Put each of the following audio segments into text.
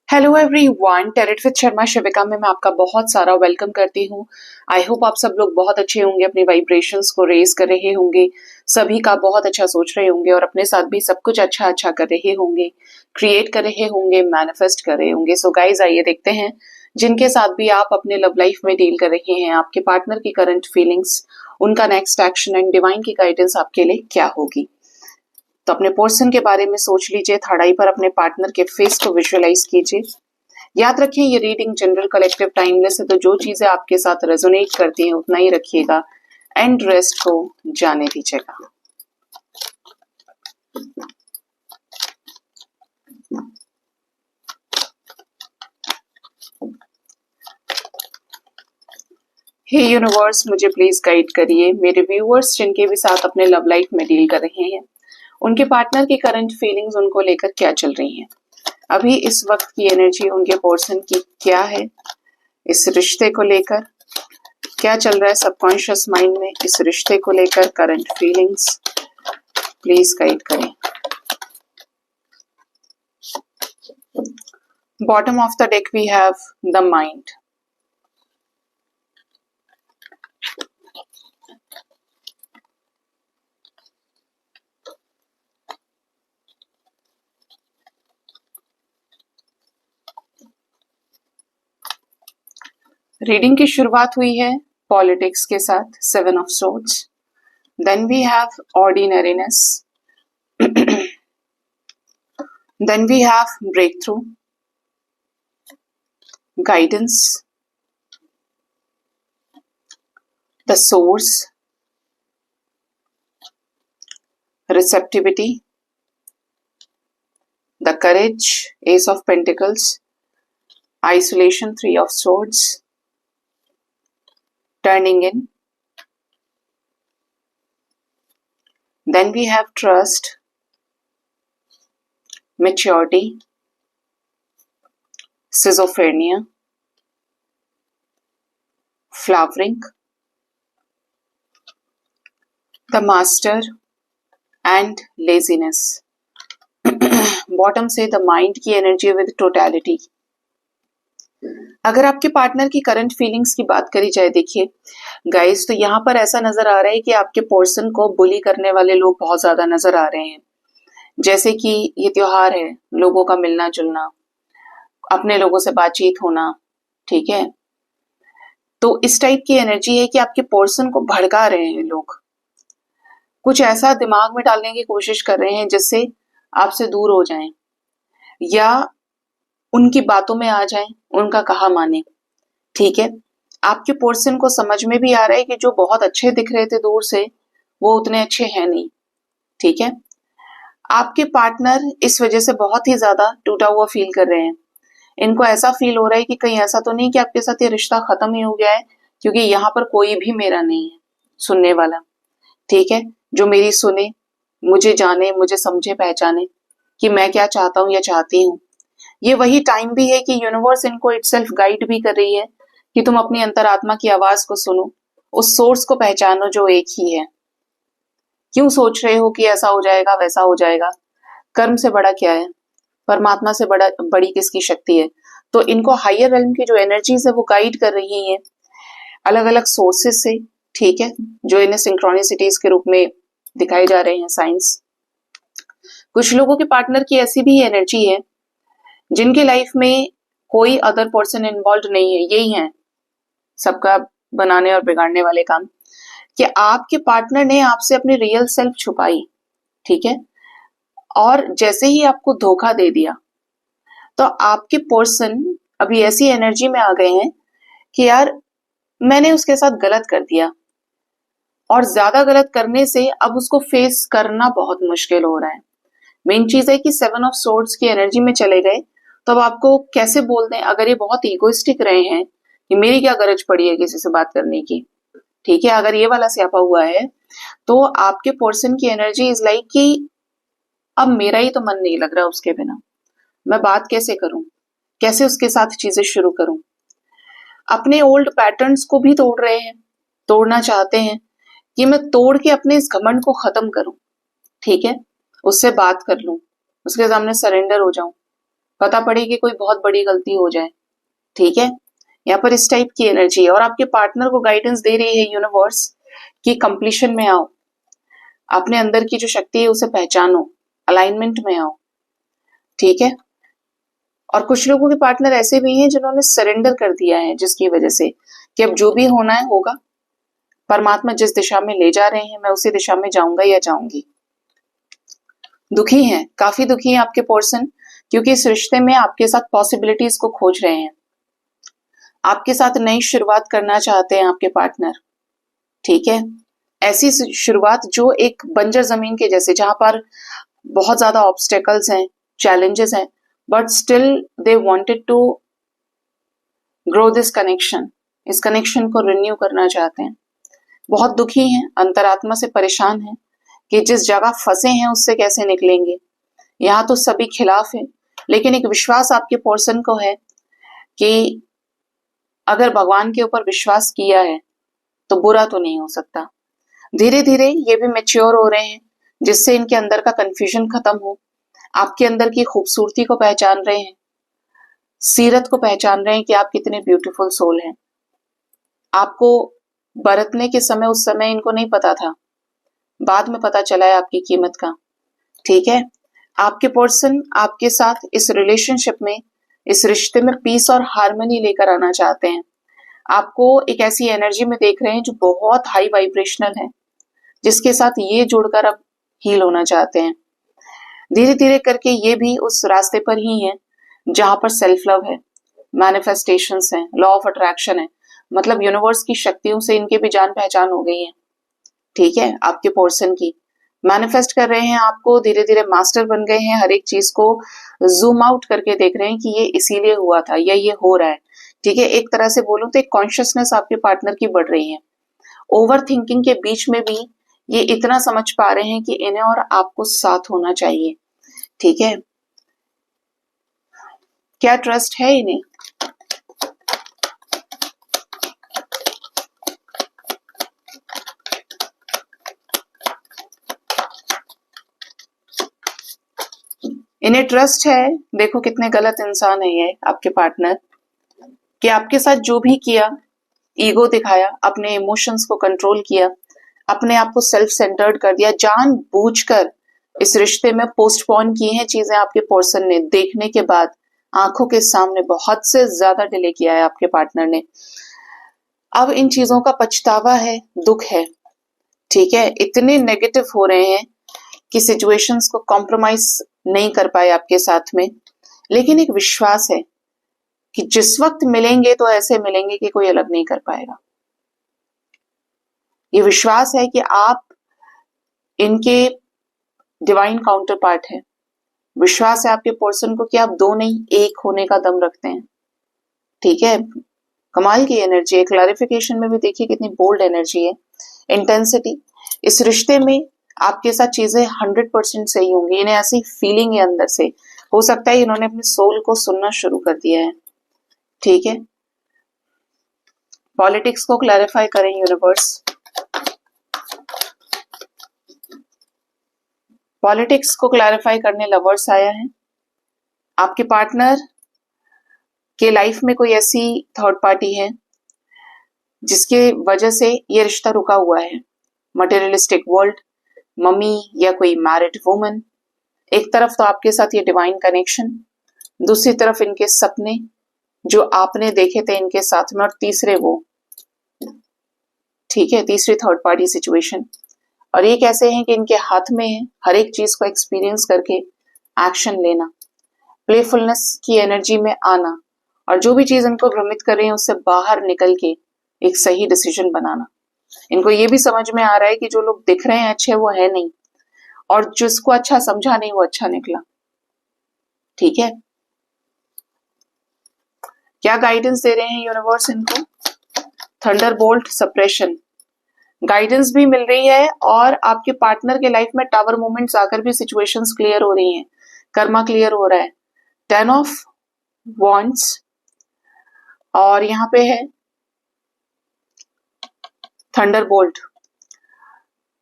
Hello everyone, tarot with Sharma Shivika में मैं आपका बहुत सारा वेलकम करती हूँ। आई होप आप सब लोग बहुत अच्छे होंगे, अपनी वाइब्रेशंस को रेज कर रहे होंगे, सभी का बहुत अच्छा सोच रहे होंगे और अपने साथ भी सब कुछ अच्छा अच्छा कर रहे होंगे, क्रिएट कर रहे होंगे, मैनिफेस्ट कर रहे होंगे। सो गाइज, आइए देखते हैं जिनके साथ भी आप अपने लव लाइफ में डील कर रहे हैं, आपके पार्टनर की करंट फीलिंग्स, उनका नेक्स्ट एक्शन एंड डिवाइन की गाइडेंस आपके लिए क्या होगी। तो अपने पर्सन के बारे में सोच लीजिए, थर्ड आई पर अपने पार्टनर के फेस को विजुअलाइज कीजिए। याद रखें, ये रीडिंग जनरल कलेक्टिव टाइमलेस है, तो जो चीजें आपके साथ रेजोनेट करती हैं उतना ही रखिएगा एंड रेस्ट को जाने दीजिएगा। हे यूनिवर्स, मुझे प्लीज गाइड करिए। मेरे व्यूअर्स जिनके भी साथ अपने लव लाइफ में डील कर रहे हैं, उनके पार्टनर की करंट फीलिंग्स उनको लेकर क्या चल रही हैं, अभी इस वक्त की एनर्जी उनके पर्सन की क्या है, इस रिश्ते को लेकर क्या चल रहा है सबकॉन्शियस माइंड में, इस रिश्ते को लेकर करंट फीलिंग्स प्लीज गाइड करें। Bottom of the deck we have the mind. Reading की शुरुआत हुई है पॉलिटिक्स के साथ, 7 of swords. Then we have ordinariness, then we have breakthrough, guidance, the source, receptivity, the courage, ace of pentacles, isolation, 3 of swords, turning in. Then we have trust, maturity, schizophrenia, flowering, the master and laziness. Bottom से the mind की energy with totality. अगर आपके partner की current feelings की बात करी जाए, देखिए गाइस, तो यहाँ पर ऐसा नजर आ रहा है कि आपके पर्सन को बुली करने वाले लोग बहुत ज्यादा नजर आ रहे हैं। जैसे कि ये त्योहार है, लोगों का मिलना जुलना, अपने लोगों से बातचीत होना, ठीक है। तो इस टाइप की एनर्जी है कि आपके पर्सन को भड़का रहे हैं लोग, कुछ ऐसा दिमाग में डालने की कोशिश कर रहे हैं जिससे आपसे दूर हो जाएं या उनकी बातों में आ जाएं, उनका कहा माने, ठीक है। आपके पर्सन को समझ में भी आ रहा है कि जो बहुत अच्छे दिख रहे थे दूर से, वो उतने अच्छे हैं नहीं, ठीक है। आपके पार्टनर इस वजह से बहुत ही ज्यादा टूटा हुआ फील कर रहे हैं। इनको ऐसा फील हो रहा है कि कहीं ऐसा तो नहीं कि आपके साथ ये रिश्ता खत्म ही हो गया है, क्योंकि यहाँ पर कोई भी मेरा नहीं है सुनने वाला, ठीक है, जो मेरी सुने, मुझे जाने, मुझे समझे, पहचाने कि मैं क्या चाहता हूं या चाहती हूँ। ये वही टाइम भी है कि यूनिवर्स इनको इटसेल्फ गाइड भी कर रही है कि तुम अपनी अंतरात्मा की आवाज को सुनो, उस सोर्स को पहचानो जो एक ही है। क्यों सोच रहे हो कि ऐसा हो जाएगा वैसा हो जाएगा? कर्म से बड़ा क्या है, परमात्मा से बड़ी किसकी शक्ति है। तो इनको हायर रेल्म की जो एनर्जीज है वो गाइड कर रही है अलग अलग सोर्सेस से, ठीक है, जो इन्हें सिंक्रोनिसिटीज के रूप में दिखाए जा रहे हैं साइंस। कुछ लोगों के पार्टनर की ऐसी भी एनर्जी है जिनके लाइफ में कोई अदर पर्सन इन्वॉल्व नहीं है, यही है सबका बनाने और बिगाड़ने वाले काम, कि आपके पार्टनर ने आपसे अपनी रियल सेल्फ छुपाई, ठीक है, और जैसे ही आपको धोखा दे दिया, तो आपके पर्सन अभी ऐसी एनर्जी में आ गए हैं कि यार मैंने उसके साथ गलत कर दिया, और ज्यादा गलत करने से अब उसको फेस करना बहुत मुश्किल हो रहा है। मेन चीज है कि 7 ऑफ सोर्ड्स की एनर्जी में चले गए, तो अब आपको कैसे बोल दें। अगर ये बहुत इगोइस्टिक रहे हैं कि मेरी क्या गरज पड़ी है किसी से बात करने की, ठीक है, अगर ये वाला स्यापा हुआ है, तो आपके पर्सन की एनर्जी इज लाइक कि अब मेरा ही तो मन नहीं लग रहा उसके बिना, मैं बात कैसे करूं, कैसे उसके साथ चीजें शुरू करूं। अपने ओल्ड पैटर्न्स को भी तोड़ रहे हैं, तोड़ना चाहते हैं कि मैं तोड़ के अपने इस घमंड को खत्म करूं, ठीक है, उससे बात कर लूं, उसके सामने सरेंडर हो जाऊं, पता पड़े कि कोई बहुत बड़ी गलती हो जाए। ठीक है, यहाँ पर इस टाइप की एनर्जी है और आपके पार्टनर को गाइडेंस दे रही है यूनिवर्स कि कंप्लीशन में आओ, अपने अंदर की जो शक्ति है उसे पहचानो, अलाइनमेंट में आओ। ठीक है, और कुछ लोगों के पार्टनर ऐसे भी हैं जिन्होंने सरेंडर कर दिया है, जिसकी वजह से कि अब जो भी होना है होगा, परमात्मा जिस दिशा में ले जा रहे हैं मैं उसी दिशा में जाऊंगा या जाऊंगी। दुखी हैं, काफी दुखी हैं आपके पर्सन, क्योंकि इस रिश्ते में आपके साथ पॉसिबिलिटीज को खोज रहे हैं, आपके साथ नई शुरुआत करना चाहते हैं आपके पार्टनर। ठीक है, ऐसी शुरुआत जो एक बंजर जमीन के जैसे, जहां पर बहुत ज्यादा ऑब्स्टेकल्स हैं, चैलेंजेस हैं, but still they wanted to grow this connection, इस कनेक्शन को रिन्यू करना चाहते हैं। बहुत दुखी हैं, अंतरात्मा से परेशान हैं कि जिस जगह फंसे हैं उससे कैसे निकलेंगे। यहाँ तो सभी खिलाफ है, लेकिन एक विश्वास आपके पर्सन को है कि अगर भगवान के ऊपर विश्वास किया है तो बुरा तो नहीं हो सकता। धीरे धीरे ये भी मैच्योर हो रहे हैं, जिससे इनके अंदर का कंफ्यूजन खत्म हो, आपके अंदर की खूबसूरती को पहचान रहे हैं, सीरत को पहचान रहे हैं कि आप कितने ब्यूटीफुल सोल हैं। आपको बरतने के समय उस समय इनको नहीं पता था, बाद में पता चला है आपकी कीमत का। ठीक है, आपके पर्सन आपके साथ इस रिलेशनशिप में, इस रिश्ते में पीस और हार्मनी लेकर आना चाहते हैं। आपको एक ऐसी एनर्जी में देख रहे हैं जो बहुत हाई वाइब्रेशनल है, जिसके साथ ये जुड़कर अब हील होना चाहते हैं। धीरे धीरे करके ये भी उस रास्ते पर ही है जहां पर सेल्फ लव है, मैनिफेस्टेशंस है, लॉ ऑफ अट्रैक्शन है, मतलब यूनिवर्स की शक्तियों से इनके भी जान पहचान हो गई है। ठीक है, आपके पर्सन की मैनिफेस्ट कर रहे हैं आपको, धीरे धीरे मास्टर बन गए हैं, हर एक चीज को जूम आउट करके देख रहे हैं कि ये इसीलिए हुआ था या ये हो रहा है। ठीक है, एक तरह से बोलूं तो एक कॉन्शियसनेस आपके पार्टनर की बढ़ रही है। ओवर थिंकिंग के बीच में भी ये इतना समझ पा रहे हैं कि इन्हें और आपको साथ होना चाहिए। ठीक है, क्या ट्रस्ट है इन्हें? इन्हें ट्रस्ट है। देखो कितने गलत इंसान है ये आपके पार्टनर, कि आपके साथ जो भी किया, ईगो दिखाया, अपने इमोशंस को कंट्रोल किया, अपने आप को सेल्फ सेंटर्ड कर दिया, जानबूझकर इस रिश्ते में पोस्टपोन की हैं चीजें आपके पर्सन ने, देखने के बाद आंखों के सामने बहुत से ज्यादा डिले किया है आपके पार्टनर ने। अब इन चीजों का पछतावा है, दुख है। ठीक है, इतने नेगेटिव हो रहे हैं कि सिचुएशंस को कॉम्प्रोमाइज नहीं कर पाए आपके साथ में, लेकिन एक विश्वास है कि जिस वक्त मिलेंगे तो ऐसे मिलेंगे कि कोई अलग नहीं कर पाएगा। ये विश्वास है कि आप इनके डिवाइन काउंटर पार्ट है। विश्वास है आपके पर्सन को कि आप दो नहीं एक होने का दम रखते हैं। ठीक है, कमाल की एनर्जी है। क्लैरिफिकेशन में भी देखिए कितनी बोल्ड एनर्जी है, इंटेंसिटी। इस रिश्ते में आपके साथ चीजें 100% सही होंगी। इन्हें ऐसी फीलिंग है अंदर से, हो सकता है इन्होंने अपने सोल को सुनना शुरू कर दिया है। ठीक है, पॉलिटिक्स को क्लैरिफाई करें यूनिवर्स। पॉलिटिक्स को क्लैरिफाई करने लवर्स आया है। आपके पार्टनर के लाइफ में कोई ऐसी थर्ड पार्टी है जिसके वजह से ये रिश्ता रुका हुआ है। मटेरियलिस्टिक वर्ल्ड, मम्मी या कोई मैरिड वुमन। एक तरफ तो आपके साथ ये डिवाइन कनेक्शन, दूसरी तरफ इनके सपने जो आपने देखे थे इनके साथ में, और तीसरे वो। ठीक है, तीसरी थर्ड पार्टी सिचुएशन। और ये कैसे हैं कि इनके हाथ में है हर एक चीज को एक्सपीरियंस करके एक्शन लेना, प्लेफुलनेस की एनर्जी में आना, और जो भी चीज इनको भ्रमित कर रही है उससे बाहर निकल के एक सही डिसीजन बनाना। इनको ये भी समझ में आ रहा है कि जो लोग दिख रहे हैं अच्छे वो है नहीं, और जिसको अच्छा समझा नहीं वो अच्छा निकला। ठीक है, क्या गाइडेंस दे रहे हैं यूनिवर्स इनको? थंडरबोल्ट सप्रेशन गाइडेंस भी मिल रही है, और आपके पार्टनर के लाइफ में टावर मोमेंट्स आकर भी सिचुएशंस क्लियर हो रही हैं, कर्मा क्लियर हो रहा है। 10 ऑफ वॉन्ड्स, और यहाँ पे है थंडरबोल्ट,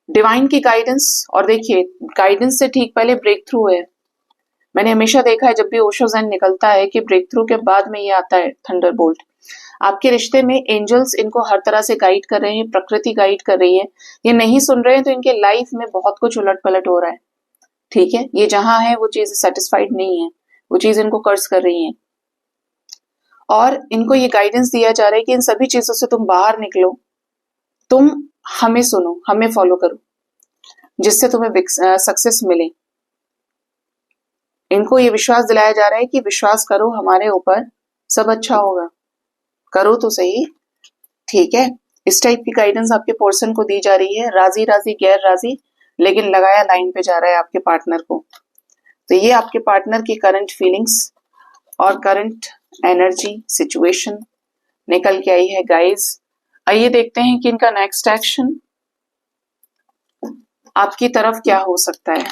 डिवाइन की गाइडेंस। और देखिए गाइडेंस से ठीक पहले ब्रेक थ्रू है, मैंने हमेशा देखा है जब भी ओशो ज़ेन निकलता है कि ब्रेक थ्रू के बाद में ये आता है थंडरबोल्ट। आपके रिश्ते में एंजल्स इनको हर तरह से गाइड कर रहे हैं, प्रकृति गाइड कर रही है। ये नहीं सुन रहे हैं तो इनके लाइफ में बहुत कुछ उलट पलट हो रहा है। ठीक है, ये जहां है वो चीज सेटिस्फाइड नहीं है, वो चीज इनको कर्ज कर रही है और इनको ये गाइडेंस दिया जा रहा है कि इन सभी चीजों से तुम बाहर निकलो, तुम हमें सुनो, हमें फॉलो करो, जिससे तुम्हें सक्सेस मिले। इनको ये विश्वास दिलाया जा रहा है कि विश्वास करो हमारे ऊपर, सब अच्छा होगा, करो तो सही। ठीक है, इस टाइप की गाइडेंस आपके पर्सन को दी जा रही है। राजी राजी गैर राजी, लेकिन लगाया लाइन पे जा रहा है आपके पार्टनर को। तो ये आपके पार्टनर की करंट फीलिंग्स और करंट एनर्जी सिचुएशन निकल के आई है गाइस। आइए देखते हैं कि इनका नेक्स्ट एक्शन आपकी तरफ क्या हो सकता है।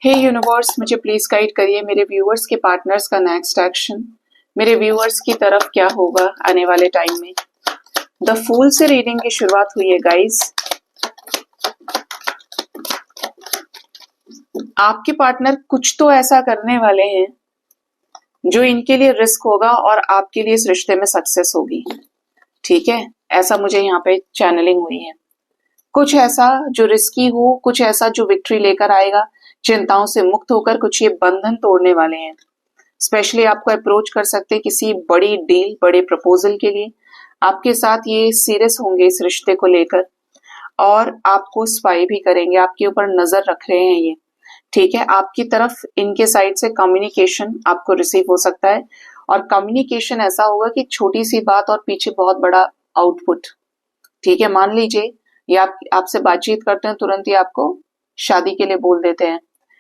हे यूनिवर्स, मुझे प्लीज गाइड करिए मेरे व्यूअर्स के पार्टनर्स का नेक्स्ट एक्शन मेरे व्यूअर्स की तरफ क्या होगा आने वाले टाइम में। द फूल से रीडिंग की शुरुआत हुई है गाइस। आपके पार्टनर कुछ तो ऐसा करने वाले हैं जो इनके लिए रिस्क होगा और आपके लिए इस रिश्ते में सक्सेस होगी। ठीक है, ऐसा मुझे यहाँ पे चैनलिंग हुई है। कुछ ऐसा जो रिस्की हो, कुछ ऐसा जो विक्ट्री लेकर आएगा, चिंताओं से मुक्त होकर कुछ ये बंधन तोड़ने वाले हैं। स्पेशली आपको अप्रोच कर सकते हैं किसी बड़ी डील, बड़े प्रपोजल के लिए। आपके साथ ये सीरियस होंगे इस रिश्ते को लेकर और आपको स्पाई भी करेंगे, आपके ऊपर नजर रख रहे हैं ये। ठीक है, आपकी तरफ इनके साइड से कम्युनिकेशन आपको रिसीव हो सकता है और कम्युनिकेशन ऐसा होगा कि छोटी सी बात और पीछे बहुत बड़ा आउटपुट। ठीक है, मान लीजिए ये आपसे बातचीत करते हैं, तुरंत ही आपको शादी के लिए बोल देते हैं,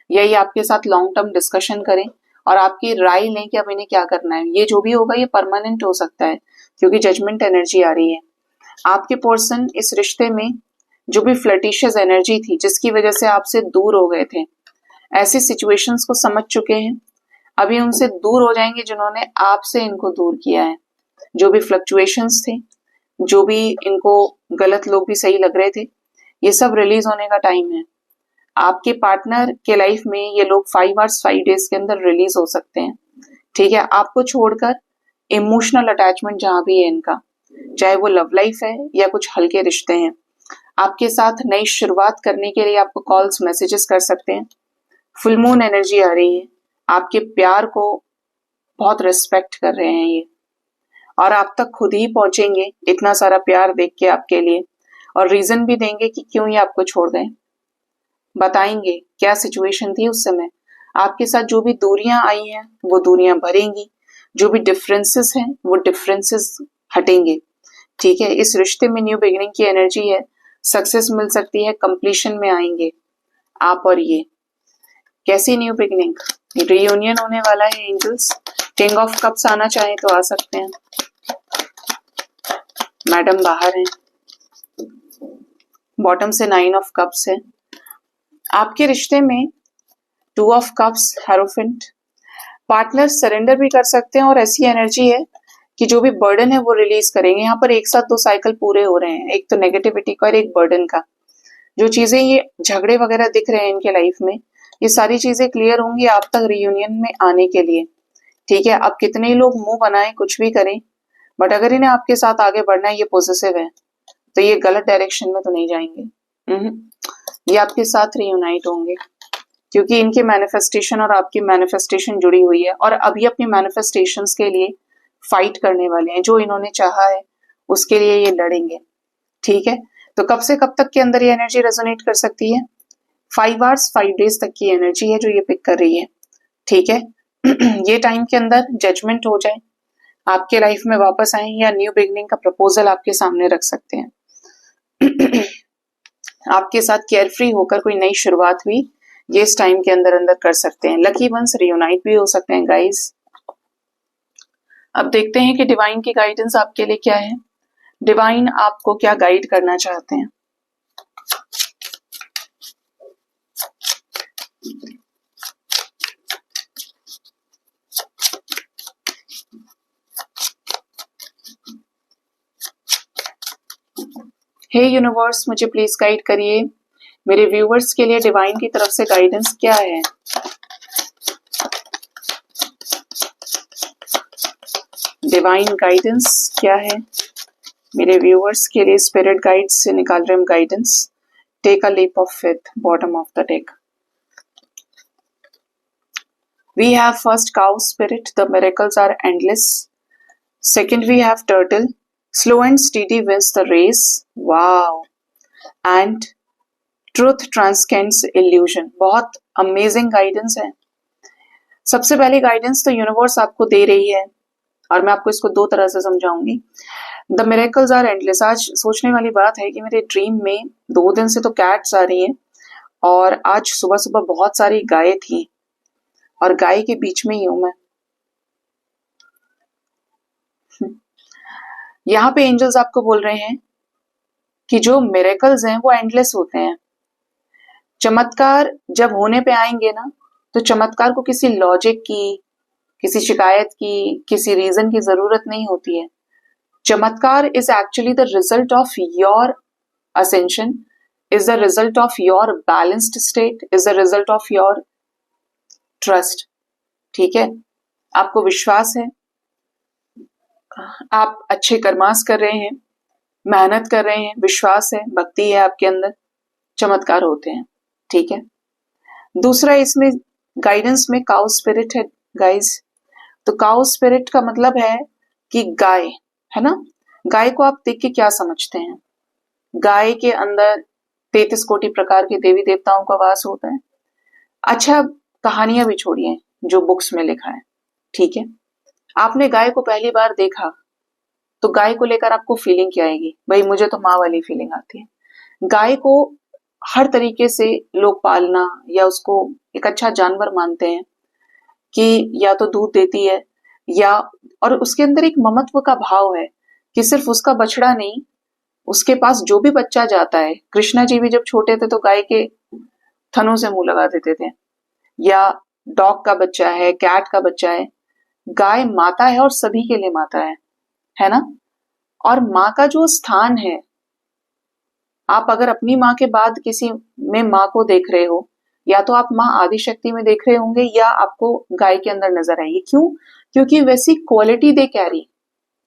या ये आपके साथ लॉन्ग टर्म डिस्कशन करें और आपकी राय लें कि अब इन्हें क्या करना है। ये जो भी होगा ये परमानेंट हो सकता है क्योंकि जजमेंट एनर्जी आ रही है। आपके पर्सन इस रिश्ते में जो भी फ्लर्टिशियस एनर्जी थी जिसकी वजह से आपसे दूर हो गए थे, ऐसी सिचुएशंस को समझ चुके हैं। अभी उनसे दूर हो जाएंगे जिन्होंने आपसे इनको दूर किया है। जो भी फ्लक्चुएशंस थे, जो भी इनको गलत लोग भी सही लग रहे थे, ये सब रिलीज होने का टाइम है। आपके पार्टनर के लाइफ में ये लोग 5 आवर्स 5 डेज के अंदर रिलीज हो सकते हैं। ठीक है, आपको छोड़कर इमोशनल अटैचमेंट जहां भी है इनका, चाहे वो लव लाइफ है या कुछ हल्के रिश्ते हैं, आपके साथ नई शुरुआत करने के लिए आपको कॉल्स मैसेजेस कर सकते हैं। फुल मून एनर्जी आ रही है, आपके प्यार को बहुत रिस्पेक्ट कर रहे हैं ये और आप तक खुद ही पहुंचेंगे इतना सारा प्यार देख के आपके लिए, और रीजन भी देंगे कि क्यों ये आपको छोड़ गए। बताएंगे क्या सिचुएशन थी उस समय। आपके साथ जो भी दूरियां आई हैं वो दूरियां भरेंगी, जो भी डिफरेंसेस हैं वो डिफरेंसेस हटेंगे। ठीक है, इस रिश्ते में न्यू बिगिनिंग की एनर्जी है, सक्सेस मिल सकती है, कंप्लीशन में आएंगे आप और ये। कैसी न्यू बिगिनिंग? रियूनियन होने वाला है एंजल्स। किंग ऑफ कप्स आना चाहे तो आ सकते हैं, मैडम बाहर हैं। बॉटम से 9 ऑफ कप्स है। आपके रिश्ते में 2 of cups, hierophant. Partner surrender भी कर सकते हैं और ऐसी एनर्जी है कि जो भी बर्डन है वो रिलीज करेंगे। यहाँ पर एक साथ 2 साइकिल पूरे हो रहे हैं, एक तो नेगेटिविटी का और एक बर्डन का। जो चीजें ये झगड़े वगैरह दिख रहे हैं इनके लाइफ में, ये सारी चीजें क्लियर होंगी आप तक रियूनियन में आने के लिए। ठीक है, अब कितने ही लोग मुंह बनाएं, कुछ भी करें, बट अगर इन्हें आपके साथ आगे बढ़ना है, ये पॉजिटिव है, तो ये गलत डायरेक्शन में तो नहीं जाएंगे। ये आपके साथ रियूनाइट होंगे क्योंकि इनके मैनिफेस्टेशन और आपकी मैनिफेस्टेशन जुड़ी हुई है और अभी अपनी मैनिफेस्टेशंस के लिए फाइट करने वाले हैं। जो इन्होंने चाहा है उसके लिए ये लड़ेंगे। ठीक है, तो कब से कब तक के अंदर ये एनर्जी रेजोनेट कर सकती है? 5 आवर्स 5 डेज तक की एनर्जी है जो ये पिक कर रही है। ठीक है, ये टाइम के अंदर जजमेंट हो जाए, आपके लाइफ में वापस आए या न्यू बिगनिंग का प्रपोजल आपके सामने रख सकते हैं। आपके साथ केयरफ्री होकर कोई नई शुरुआत हुई, ये इस टाइम के अंदर अंदर कर सकते हैं। लकी वंस रियूनाइट भी हो सकते हैं गाइस। अब देखते हैं कि डिवाइन की गाइडेंस आपके लिए क्या है। डिवाइन आपको क्या गाइड करना चाहते हैं। हे यूनिवर्स, मुझे प्लीज गाइड करिए, मेरे व्यूवर्स के लिए डिवाइन की तरफ से गाइडेंस क्या है। डिवाइन गाइडेंस क्या है मेरे व्यूवर्स के लिए? स्पिरिट गाइड से निकाल रहे हम guidance. Take a leap of faith, bottom of the deck. We have first cow spirit, the miracles are endless. Second, we have turtle, slow and steady wins the race. Wow. And truth transcends illusion. बहुत amazing guidance है। सबसे पहली guidance तो universe आपको दे रही है और मैं आपको इसको दो तरह से समझाऊंगी। The miracles are endless. आज सोचने वाली बात है कि मेरे ड्रीम में 2 दिन से तो कैट्स आ रही हैं और आज सुबह सुबह बहुत सारी गाय थी और गाय के बीच में ही हूं मैं। यहाँ पे एंजल्स आपको बोल रहे हैं कि जो मिरेकल्स हैं वो एंडलेस होते हैं। चमत्कार जब होने पे आएंगे ना, तो चमत्कार को किसी लॉजिक की, किसी शिकायत की, किसी रीजन की जरूरत नहीं होती है। चमत्कार is actually the result of your ascension, is the result of your balanced state, is the result of your trust. ठीक है, आपको विश्वास है, आप अच्छे कर्मास कर रहे हैं, मेहनत कर रहे हैं, विश्वास है, भक्ति है आपके अंदर, चमत्कार होते हैं। ठीक है। दूसरा इसमें गाइडेंस में काउ स्पिरिट है गाइस। तो काउ स्पिरिट का मतलब है कि गाय है ना। गाय को आप देख के क्या समझते हैं? गाय के अंदर 33 कोटि प्रकार के देवी देवताओं का वास होता है। अच्छा, कहानियां भी छोड़िए जो बुक्स में लिखा है। ठीक है, आपने गाय को पहली बार देखा तो गाय को लेकर आपको फीलिंग क्या आएगी? भाई मुझे तो माँ वाली फीलिंग आती है। गाय को हर तरीके से लोग पालना या उसको एक अच्छा जानवर मानते हैं कि या तो दूध देती है या, और उसके अंदर एक ममत्व का भाव है कि सिर्फ उसका बछड़ा नहीं, उसके पास जो भी बच्चा जाता है। कृष्णा जी भी जब छोटे थे तो गाय के थनों से मुंह लगा देते थे। या डॉग का बच्चा है, कैट का बच्चा है, गाय माता है और सभी के लिए माता है ना। और माँ का जो स्थान है, आप अगर अपनी माँ के बाद किसी में माँ को देख रहे हो, या तो आप माँ आदिशक्ति में देख रहे होंगे या आपको गाय के अंदर नजर आएगी। क्यों? क्योंकि वैसी क्वालिटी दे कैरी।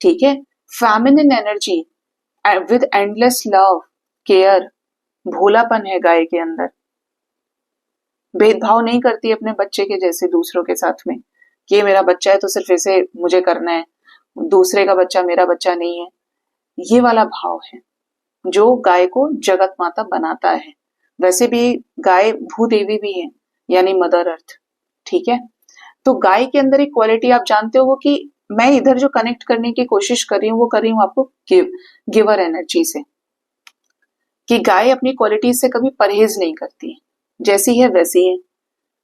ठीक है, feminine energy with endless love, care, भोलापन है गाय के अंदर। भेदभाव नहीं करती अपने बच्चे के जैसे दूसरों के साथ में कि ये मेरा बच्चा है तो सिर्फ इसे मुझे करना है, दूसरे का बच्चा मेरा बच्चा नहीं है। ये वाला भाव है जो गाय को जगत माता बनाता है। वैसे भी गाय भूदेवी भी है, यानी मदर अर्थ। ठीक है, तो गाय के अंदर एक क्वालिटी आप जानते हो कि मैं इधर जो कनेक्ट करने की कोशिश कर रही हूँ वो कर रही हूँ आपको गिवर एनर्जी से, कि गाय अपनी क्वालिटी से कभी परहेज नहीं करती, जैसी है वैसी है।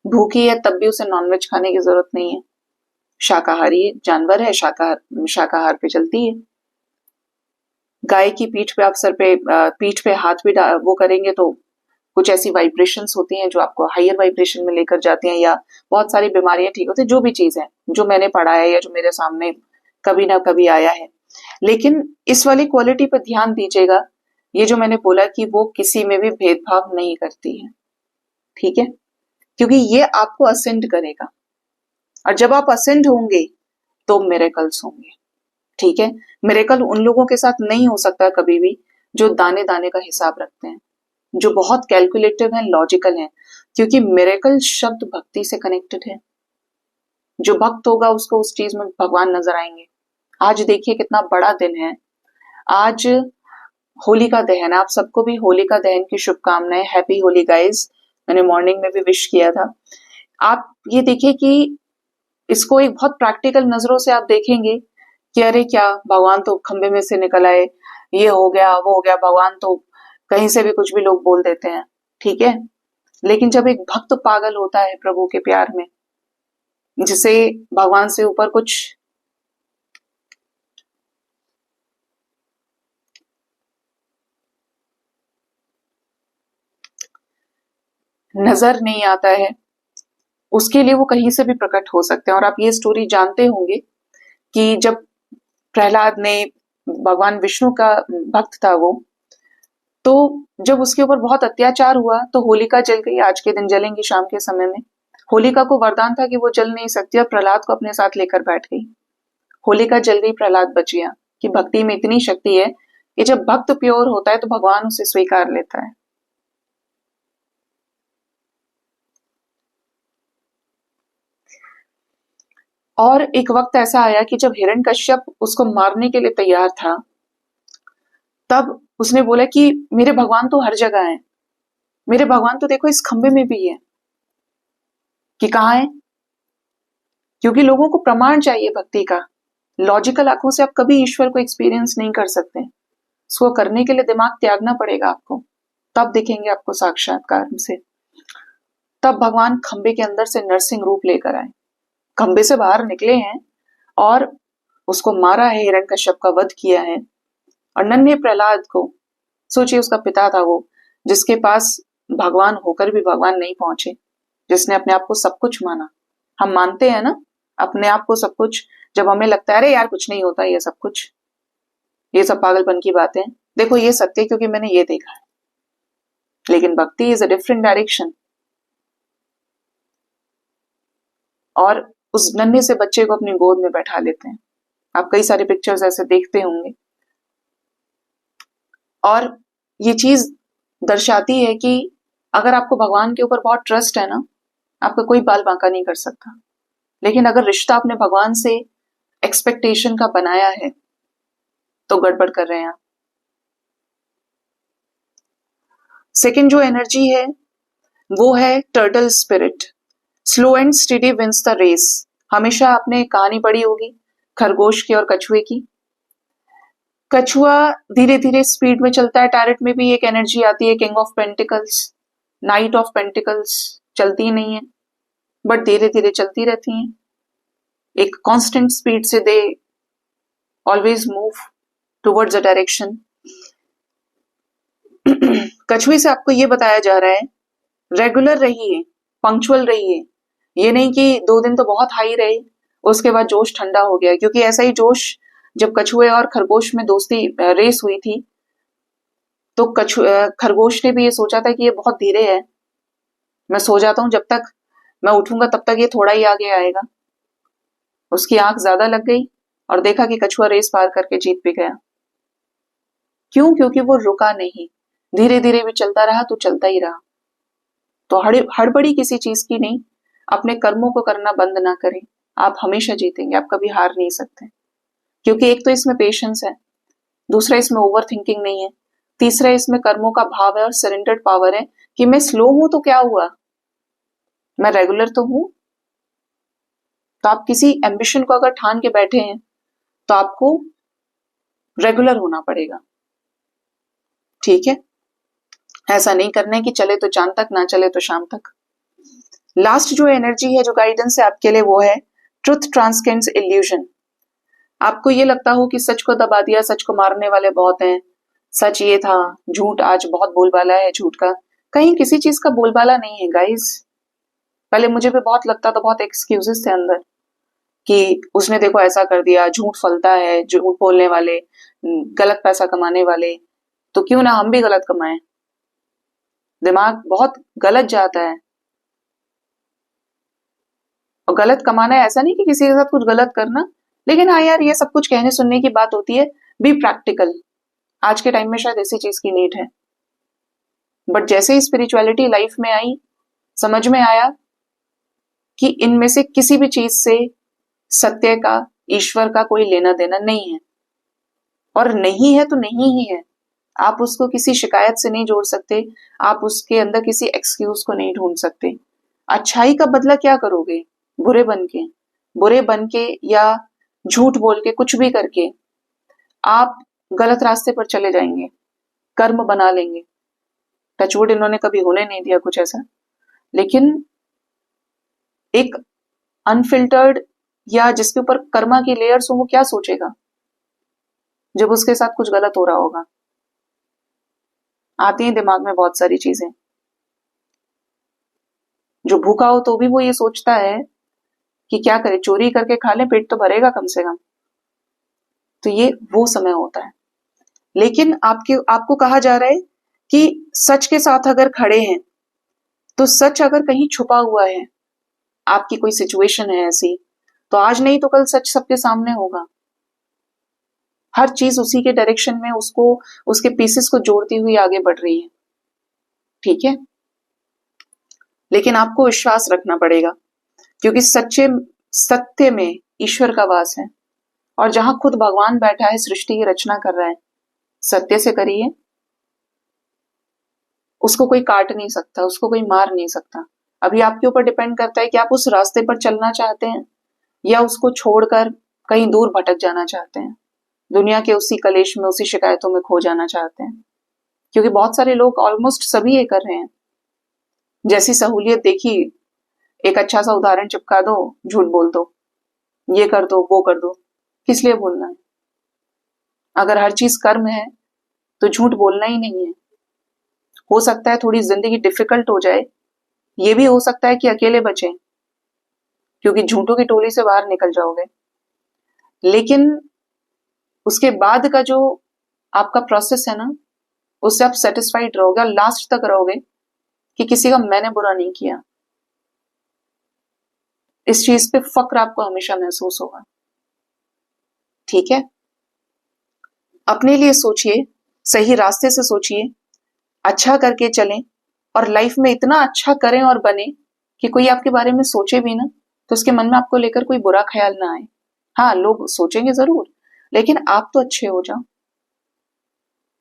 भूखी है तब भी उसे नॉनवेज खाने की जरूरत नहीं है। शाकाहारी जानवर है, शाकाहार पे चलती है। गाय की पीठ पे आप पीठ पे हाथ भी वो करेंगे तो कुछ ऐसी वाइब्रेशंस होती हैं जो आपको हायर वाइब्रेशन में लेकर जाती हैं, या बहुत सारी बीमारियां ठीक होती है। जो भी चीज है जो मैंने पढ़ा है या जो मेरे सामने कभी ना कभी आया है। लेकिन इस वाली क्वालिटी पर ध्यान दीजिएगा, ये जो मैंने बोला कि वो किसी में भी भेदभाव नहीं करती है। ठीक है, क्योंकि ये आपको असेंड करेगा, और जब आप असेंड होंगे तो मिरेकल्स होंगे। ठीक है, मिरेकल उन लोगों के साथ नहीं हो सकता कभी भी जो दाने दाने का हिसाब रखते हैं, जो बहुत कैलकुलेटिव हैं, लॉजिकल हैं, क्योंकि मिरेकल शब्द भक्ति से कनेक्टेड है। जो भक्त होगा उसको उस चीज में भगवान नजर आएंगे। आज देखिए कितना बड़ा दिन है, आज होलिका दहन। आप सबको भी होलिका दहन की शुभकामनाएं। Happy Holi guys. मैंने मॉर्निंग में भी विश किया था। आप ये देखिए कि इसको एक बहुत प्रैक्टिकल नजरों से आप देखेंगे कि अरे क्या, भगवान तो खंबे में से निकल आए, ये हो गया वो हो गया, भगवान तो कहीं से भी कुछ भी लोग बोल देते हैं। ठीक है, लेकिन जब एक भक्त पागल होता है प्रभु के प्यार में, जिसे भगवान से ऊपर कुछ नजर नहीं आता है, उसके लिए वो कहीं से भी प्रकट हो सकते हैं। और आप ये स्टोरी जानते होंगे कि जब प्रहलाद ने, भगवान विष्णु का भक्त था वो, तो जब उसके ऊपर बहुत अत्याचार हुआ तो होलिका जल गई, आज के दिन जलेंगी शाम के समय में। होलिका को वरदान था कि वो जल नहीं सकती और प्रहलाद को अपने साथ लेकर बैठ गई। होलिका जल गई, प्रहलाद बच गया। कि भक्ति में इतनी शक्ति है कि जब भक्त प्योर होता है तो भगवान उसे स्वीकार लेता है। और एक वक्त ऐसा आया कि जब हिरण्यकश्यप उसको मारने के लिए तैयार था, तब उसने बोला कि मेरे भगवान तो हर जगह हैं, मेरे भगवान तो देखो इस खंबे में भी है। कि कहाँ है? क्योंकि लोगों को प्रमाण चाहिए भक्ति का। लॉजिकल आंखों से आप कभी ईश्वर को एक्सपीरियंस नहीं कर सकते। इसको करने के लिए दिमाग त्यागना पड़ेगा आपको, तब दिखेंगे आपको साक्षात्कार से। तब भगवान खंबे के अंदर से नरसिंह रूप लेकर आए, खंबे से बाहर निकले हैं और उसको मारा है, हिरण्यकश्यप का वध किया है। और नन्हे प्रहलाद को, सोचिए उसका पिता था वो, जिसके पास भगवान होकर भी भगवान नहीं पहुंचे, जिसने अपने आप को सब कुछ माना। हम मानते हैं ना अपने आप को सब कुछ, जब हमें लगता है अरे यार कुछ नहीं होता ये सब कुछ, ये सब पागलपन की बातें। देखो ये सत्य क्योंकि मैंने ये देखा है। लेकिन भक्ति इज अ डिफरेंट डायरेक्शन। और उस नन्हे से बच्चे को अपनी गोद में बैठा लेते हैं। आप कई सारे पिक्चर्स ऐसे देखते होंगे। और ये चीज दर्शाती है कि अगर आपको भगवान के ऊपर बहुत ट्रस्ट है ना, आपका कोई बाल बांका नहीं कर सकता। लेकिन अगर रिश्ता आपने भगवान से एक्सपेक्टेशन का बनाया है तो गड़बड़ कर रहे हैं आप। सेकंड जो एनर्जी है वो है turtle spirit. Slow and steady wins the race. हमेशा आपने कहानी पढ़ी होगी खरगोश की और कछुए की। कछुआ धीरे धीरे स्पीड में चलता है। टैरेट में भी एक एनर्जी आती है, king of pentacles, night of pentacles, चलती नहीं है बट धीरे धीरे चलती रहती हैं। एक कांस्टेंट स्पीड से they always move towards a direction. कछुए से आपको ये बताया जा रहा है रेगुलर रहिए, पंक्चुअल रहिए। ये नहीं कि 2 दिन तो बहुत हाई रहे उसके बाद जोश ठंडा हो गया। क्योंकि ऐसा ही जोश जब कछुए और खरगोश में दोस्ती रेस हुई थी तो खरगोश ने भी ये सोचा था कि ये बहुत धीरे है, मैं सो जाता हूं, जब तक मैं उठूंगा तब तक ये थोड़ा ही आगे आएगा। उसकी आंख ज्यादा लग गई और देखा कि कछुआ रेस पार करके जीत भी गया। क्यों? क्योंकि वो रुका नहीं, धीरे धीरे भी चलता रहा तो चलता ही रहा। तो हड़बड़ी किसी चीज की नहीं, अपने कर्मों को करना बंद ना करें, आप हमेशा जीतेंगे, आप कभी हार नहीं सकते। क्योंकि एक तो इसमें पेशेंस है, दूसरा इसमें ओवर थिंकिंग नहीं है, तीसरा इसमें कर्मों का भाव है और सरेंडर्ड पावर है कि मैं स्लो हूं तो क्या हुआ, मैं रेगुलर तो हूं। तो आप किसी एम्बिशन को अगर ठान के बैठे हैं तो आपको रेगुलर होना पड़ेगा। ठीक है, ऐसा नहीं करना है कि चले तो चांद तक, ना चले तो शाम तक। लास्ट जो एनर्जी है, जो गाइडेंस है आपके लिए, वो है ट्रुथ ट्रांसकेंड्स इल्यूजन। आपको ये लगता हो कि सच को दबा दिया, सच को मारने वाले बहुत हैं, सच ये था, झूठ आज बहुत बोलबाला है झूठ का। कहीं किसी चीज का बोलबाला नहीं है गाइस। पहले मुझे भी बहुत लगता था, बहुत एक्सक्यूजेस थे अंदर कि उसने देखो ऐसा कर दिया, झूठ फलता है, झूठ बोलने वाले, गलत पैसा कमाने वाले, तो क्यों ना हम भी गलत कमाएं। दिमाग बहुत गलत जाता है। और गलत कमाना है ऐसा नहीं कि किसी के साथ कुछ गलत करना, लेकिन हाँ यार ये सब कुछ कहने सुनने की बात होती है, बी प्रैक्टिकल। आज के टाइम में शायद इसी चीज की नीड है। बट जैसे ही स्पिरिचुअलिटी लाइफ में आई, समझ में आया कि इनमें से किसी भी चीज से सत्य का, ईश्वर का कोई लेना देना नहीं है। और नहीं है तो नहीं ही है, आप उसको किसी शिकायत से नहीं जोड़ सकते, आप उसके अंदर किसी एक्सक्यूज को नहीं ढूंढ सकते। अच्छाई का बदला क्या करोगे? बुरे बन के, बुरे बन के या झूठ बोल के, कुछ भी करके आप गलत रास्ते पर चले जाएंगे, कर्म बना लेंगे। टचवुड इन्होंने कभी होने नहीं दिया कुछ ऐसा। लेकिन एक अनफिल्टर्ड या जिसके ऊपर कर्मा की लेयर्स हो, वो क्या सोचेगा जब उसके साथ कुछ गलत हो रहा होगा? आती है दिमाग में बहुत सारी चीजें। जो भूखा हो तो भी वो ये सोचता है कि क्या करे, चोरी करके खा ले, पेट तो भरेगा कम से कम। तो ये वो समय होता है। लेकिन आपको कहा जा रहा है कि सच के साथ अगर खड़े हैं तो सच अगर कहीं छुपा हुआ है, आपकी कोई सिचुएशन है ऐसी, तो आज नहीं तो कल सच सबके सामने होगा। हर चीज उसी के डायरेक्शन में उसको, उसके पीसेस को जोड़ती हुई आगे बढ़ रही है। ठीक है, लेकिन आपको विश्वास रखना पड़ेगा, क्योंकि सत्य में ईश्वर का वास है, और जहां खुद भगवान बैठा है, सृष्टि की रचना कर रहा है, सत्य से करिए। उसको कोई काट नहीं सकता, उसको कोई मार नहीं सकता। अभी आपके ऊपर डिपेंड करता है कि आप उस रास्ते पर चलना चाहते हैं या उसको छोड़कर कहीं दूर भटक जाना चाहते हैं, दुनिया के उसी कलेश में, उसी शिकायतों में खो जाना चाहते हैं। क्योंकि बहुत सारे लोग, ऑलमोस्ट सभी ये कर रहे हैं। जैसी सहूलियत देखी, एक अच्छा सा उदाहरण चिपका दो, झूठ बोल दो, ये कर दो, वो कर दो। किस लिए बोलना है? अगर हर चीज कर्म है तो झूठ बोलना ही नहीं है। हो सकता है थोड़ी जिंदगी डिफिकल्ट हो जाए, ये भी हो सकता है कि अकेले बचें, क्योंकि झूठों की टोली से बाहर निकल जाओगे। लेकिन उसके बाद का जो आपका प्रोसेस है ना, उससे आप सेटिस्फाइड रहोगे और लास्ट तक रहोगे कि किसी का मैंने बुरा नहीं किया। इस चीज पे फक्र आपको हमेशा महसूस होगा। ठीक है, अपने लिए सोचिए, सही रास्ते से सोचिए, अच्छा करके चलें, और लाइफ में इतना अच्छा करें और बने कि कोई आपके बारे में सोचे भी ना तो उसके मन में आपको लेकर कोई बुरा ख्याल ना आए। हाँ, लोग सोचेंगे जरूर, लेकिन आप तो अच्छे हो जाओ।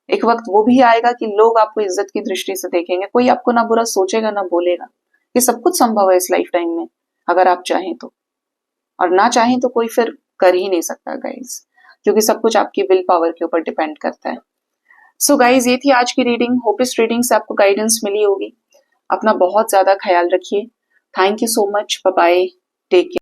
एक वक्त वो भी आएगा कि लोग आपको इज्जत की दृष्टि से देखेंगे, कोई आपको ना बुरा सोचेगा ना बोलेगा। ये सब कुछ संभव है इस लाइफ टाइम में, अगर आप चाहें तो। और ना चाहें तो कोई फिर कर ही नहीं सकता गाइज, क्योंकि सब कुछ आपकी विल पावर के ऊपर डिपेंड करता है। सो गाइज, ये थी आज की रीडिंग। होप इस रीडिंग से आपको गाइडेंस मिली होगी। अपना बहुत ज्यादा ख्याल रखिए। Thank you so much. Bye bye, take care.